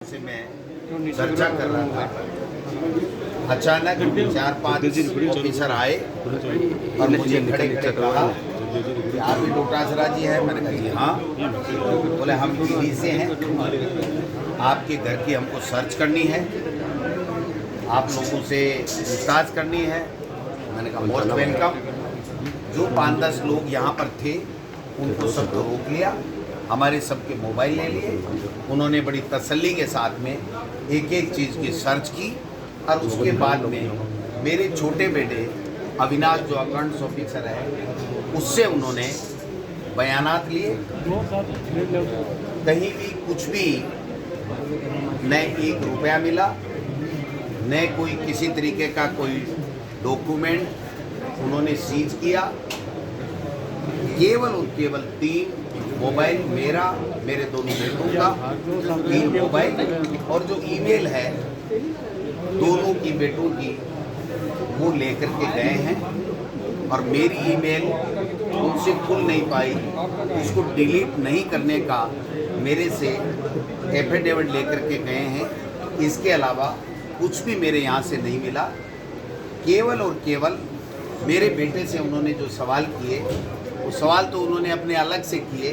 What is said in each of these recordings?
से मैं चर्चा कर रहा था। अचानक 4-5 ऑफिसर आए और मुझे खड़े खड़े कहा कि आप ही डोटासरा जी हैं। मैंने कहा जी हाँ। बोले हम ईडी से हैं, आपके घर की हमको सर्च करनी है, आप लोगों से पूछताछ करनी है। मैंने कहा मोस्ट वेलकम। जो 5-10 लोग यहाँ पर थे उनको सबको रोक लिया, हमारे सबके मोबाइल ले लिए। उन्होंने बड़ी तसल्ली के साथ में एक एक चीज़ की सर्च की और उसके बाद में मेरे छोटे बेटे अविनाश जो अकाउंट्स ऑफिसर है उससे उन्होंने बयानात लिए। कहीं भी कुछ भी न 1 रुपया मिला, न कोई किसी तरीके का कोई डॉक्यूमेंट उन्होंने सीज किया। केवल और केवल 3 मोबाइल, मेरा, मेरे दोनों बेटों का 3 मोबाइल और जो ईमेल है दोनों की बेटों की वो लेकर के गए हैं। और मेरी ईमेल उनसे खुल नहीं पाई, उसको डिलीट नहीं करने का मेरे से एफिडेविट लेकर के गए हैं। इसके अलावा कुछ भी मेरे यहाँ से नहीं मिला। केवल और केवल मेरे बेटे से उन्होंने जो सवाल किए वो सवाल तो उन्होंने अपने अलग से किए,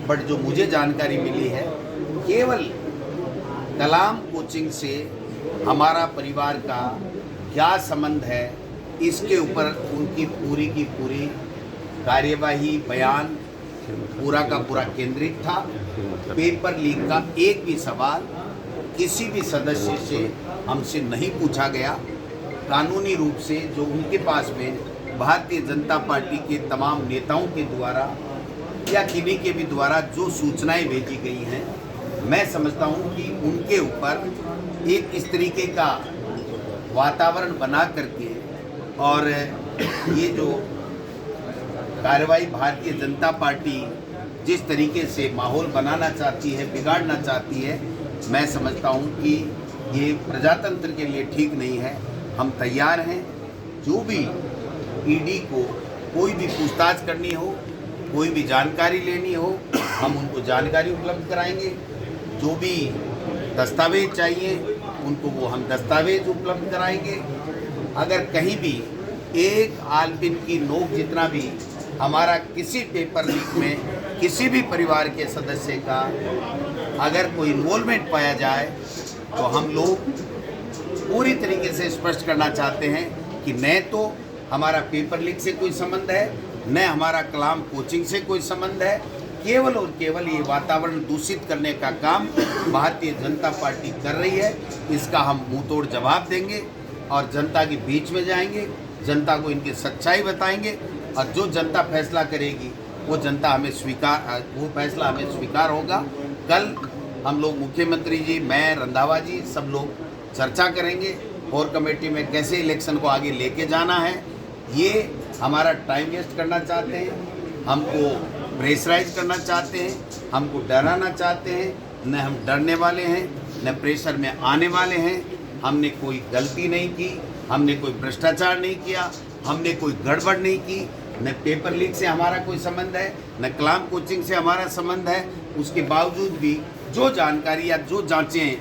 बट जो मुझे जानकारी मिली है केवल कलाम कोचिंग से हमारा परिवार का क्या संबंध है इसके ऊपर उनकी पूरी की पूरी कार्यवाही, बयान पूरा का पूरा केंद्रित था। पेपर लीक का एक भी सवाल किसी भी सदस्य से हमसे नहीं पूछा गया। कानूनी रूप से जो उनके पास में भारतीय जनता पार्टी के तमाम नेताओं के द्वारा या किन्हीं के भी द्वारा जो सूचनाएं भेजी गई हैं, मैं समझता हूं कि उनके ऊपर एक इस तरीके का वातावरण बना करके और ये जो कार्रवाई भारतीय जनता पार्टी जिस तरीके से माहौल बनाना चाहती है, बिगाड़ना चाहती है, मैं समझता हूं कि ये प्रजातंत्र के लिए ठीक नहीं है। हम तैयार हैं, जो भी ईडी को कोई भी पूछताछ करनी हो, कोई भी जानकारी लेनी हो, हम उनको जानकारी उपलब्ध कराएंगे। जो भी दस्तावेज चाहिए उनको वो हम दस्तावेज उपलब्ध कराएंगे। अगर कहीं भी एक आलपिन की नोक जितना भी हमारा किसी पेपर लीक में किसी भी परिवार के सदस्य का अगर कोई इन्वॉल्वमेंट पाया जाए तो हम लोग पूरी तरीके से स्पष्ट करना चाहते हैं कि न तो हमारा पेपर लीक से कोई संबंध है, न हमारा कलाम कोचिंग से कोई संबंध है। केवल और केवल ये वातावरण दूषित करने का काम भारतीय जनता पार्टी कर रही है। इसका हम मुंहतोड़ जवाब देंगे और जनता के बीच में जाएंगे, जनता को इनकी सच्चाई बताएंगे और जो जनता फैसला करेगी वो जनता हमें वो फैसला हमें स्वीकार होगा। कल हम लोग मुख्यमंत्री जी, मैं, रंधावा जी सब लोग चर्चा करेंगे कोर कमेटी में कैसे इलेक्शन को आगे लेके जाना है। ये हमारा टाइम वेस्ट करना चाहते हैं, हमको प्रेशराइज करना चाहते हैं, हमको डराना चाहते हैं। न हम डरने वाले हैं, न प्रेशर में आने वाले हैं। हमने कोई गलती नहीं की, हमने कोई भ्रष्टाचार नहीं किया, हमने कोई गड़बड़ नहीं की। न पेपर लीक से हमारा कोई संबंध है, न कलाम कोचिंग से हमारा संबंध है। उसके बावजूद भी जो जानकारी या जो जांचें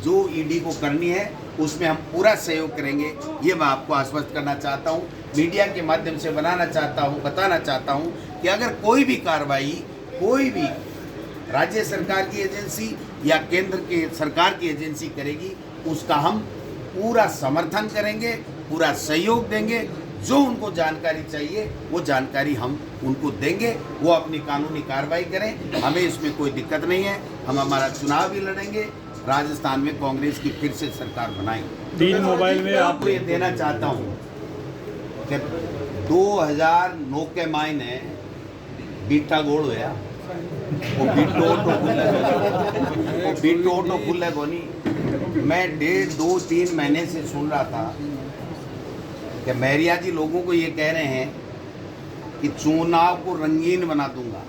जो ईडी को करनी है उसमें हम पूरा सहयोग करेंगे। ये मैं आपको आश्वस्त करना चाहता हूँ, मीडिया के माध्यम से बताना चाहता हूँ कि अगर कोई भी कार्रवाई कोई भी राज्य सरकार की एजेंसी या केंद्र के सरकार की एजेंसी करेगी उसका हम पूरा समर्थन करेंगे, पूरा सहयोग देंगे। जो उनको जानकारी चाहिए वो जानकारी हम उनको देंगे, वो अपनी कानूनी कार्रवाई करें। हमें इसमें कोई दिक्कत नहीं है। हम हमारा चुनाव भी लड़ेंगे, राजस्थान में कांग्रेस की फिर से सरकार बनाएंगे। 3 मोबाइल में आपको ये देना चाहता हूँ कि 2009 के मायने बीटा गोड़ होया वो बीटो खुले बोनी। मैं 1.5-2-3 महीने से सुन रहा था कि मेहरिया जी लोगों को ये कह रहे हैं कि चुनाव को रंगीन बना दूंगा।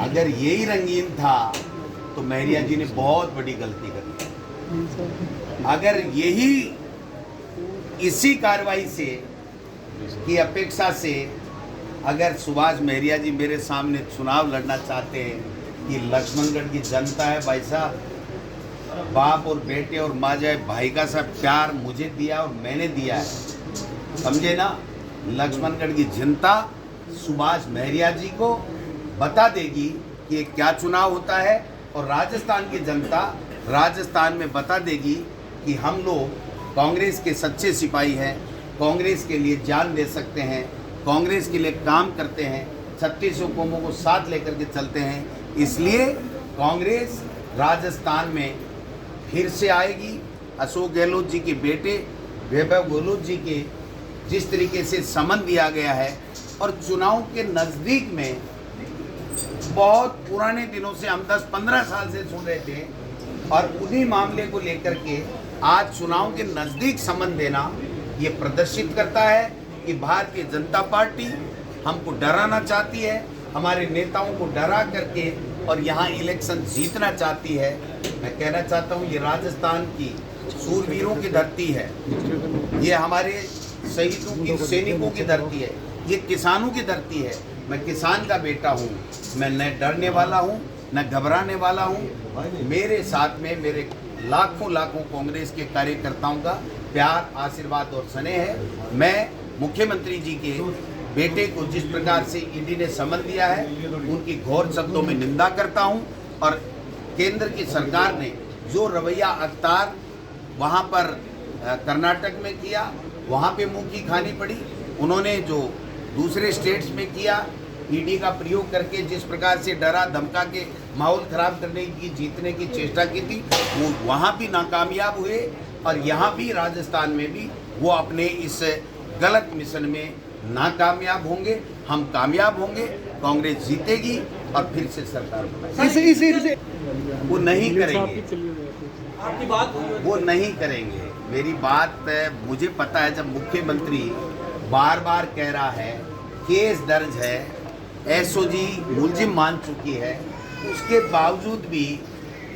अगर यही रंगीन था तो मेहरिया जी ने बहुत बड़ी गलती कर दी। अगर यही इसी कार्रवाई से की अपेक्षा से अगर सुभाष मेहरिया जी मेरे सामने चुनाव लड़ना चाहते हैं, ये लक्ष्मणगढ़ की जनता है भाई साहब, बाप और बेटे और माँ जाए भाई का सा प्यार मुझे दिया और मैंने दिया है, समझे ना। लक्ष्मणगढ़ की जनता सुभाष महरिया जी को बता देगी कि ये क्या चुनाव होता है, और राजस्थान की जनता राजस्थान में बता देगी कि हम लोग कांग्रेस के सच्चे सिपाही हैं, कांग्रेस के लिए जान दे सकते हैं, कांग्रेस के लिए काम करते हैं, 36 कौमों को साथ लेकर के चलते हैं। इसलिए कांग्रेस राजस्थान में फिर से आएगी। अशोक गहलोत जी के बेटे वैभव गहलोत जी के जिस तरीके से समन दिया गया है, और चुनाव के नज़दीक में बहुत पुराने दिनों से हम 10-15 साल से सुन रहे थे, और उन्हीं मामले को लेकर के आज चुनाव के नज़दीक समन देना ये प्रदर्शित करता है कि भारतीय जनता पार्टी हमको डराना चाहती है, हमारे नेताओं को डरा करके और यहाँ इलेक्शन जीतना चाहती है। मैं कहना चाहता हूँ ये राजस्थान की सूरवीरों की धरती है, ये हमारे शहीदों की सैनिकों की धरती है, ये किसानों की धरती है। मैं किसान का बेटा हूँ, मैं न डरने वाला हूँ न घबराने वाला हूँ। मेरे साथ में मेरे लाखों कांग्रेस के कार्यकर्ताओं का प्यार, आशीर्वाद और स्नेह है। मैं मुख्यमंत्री जी के बेटे को जिस प्रकार से ईडी ने समन दिया है, उनकी घोर शब्दों में निंदा करता हूं, और केंद्र की सरकार ने जो रवैया अख्तार वहां पर कर्नाटक में किया, वहां पे मुंह की खानी पड़ी। उन्होंने जो दूसरे स्टेट्स में किया, ईडी का प्रयोग करके जिस प्रकार से डरा धमका के माहौल खराब करने की, जीतने की चेष्टा की थी, वो वहाँ भी नाकामयाब हुए, और यहाँ भी राजस्थान में भी वो अपने इस गलत मिशन में नाकामयाब होंगे। हम कामयाब होंगे, कांग्रेस जीतेगी और फिर से सरकार बनाएगी। वो नहीं करेंगे, आपकी बात वो नहीं करेंगे। मेरी बात मुझे पता है, जब मुख्यमंत्री बार बार कह रहा है केस दर्ज है, एसओजी मुलजिम मान चुकी है, उसके बावजूद भी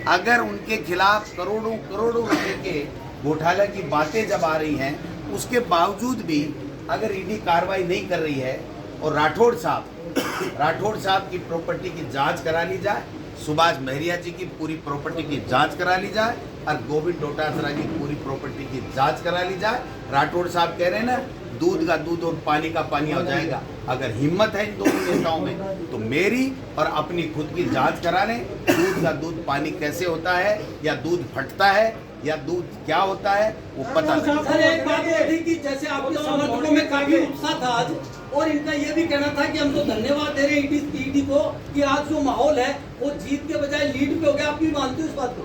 अगर उनके खिलाफ करोड़ों रुपए के घोटाले की बातें जब आ रही हैं, उसके बावजूद भी अगर ईडी कार्रवाई नहीं कर रही है, और राठौड़ साहब की प्रॉपर्टी की जांच करा ली जाए, सुभाष महरिया जी की पूरी प्रॉपर्टी की जांच करा ली जाए, और गोविंद डोटासरा की पूरी प्रॉपर्टी की जांच करा ली जाए। राठौड़ साहब कह रहे हैं ना, दूध का दूध और पानी का पानी हो जाएगा। अगर हिम्मत है इन दोनों नेताओं में, तो मेरी और अपनी खुद की जांच करा लें। दूध का दूध पानी कैसे होता है, या दूध फटता है, या दूध क्या होता है, वो पता नहीं। सर, एक बात ये थी कि जैसे आपके समर्थकों में काफी उत्साह था आज, और इनका ये भी कहना था कि हम तो धन्यवाद दे रहे हैं ईडी को कि आज जो माहौल है वो जीत के बजाय लीड पे हो गया। आप भी मानते हो इस बात को?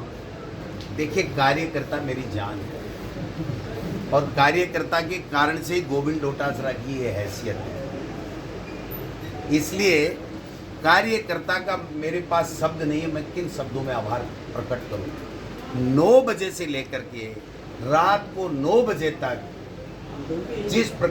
देखिए, कार्यकर्ता मेरी जान है, और कार्यकर्ता के कारण से ही गोविंद डोटासरा की ये हैसियत है। इसलिए कार्यकर्ता का मेरे पास शब्द नहीं है, मैं किन शब्दों में आभार प्रकट करूं। 9 बजे से लेकर के रात को 9 बजे तक जिस प्रकार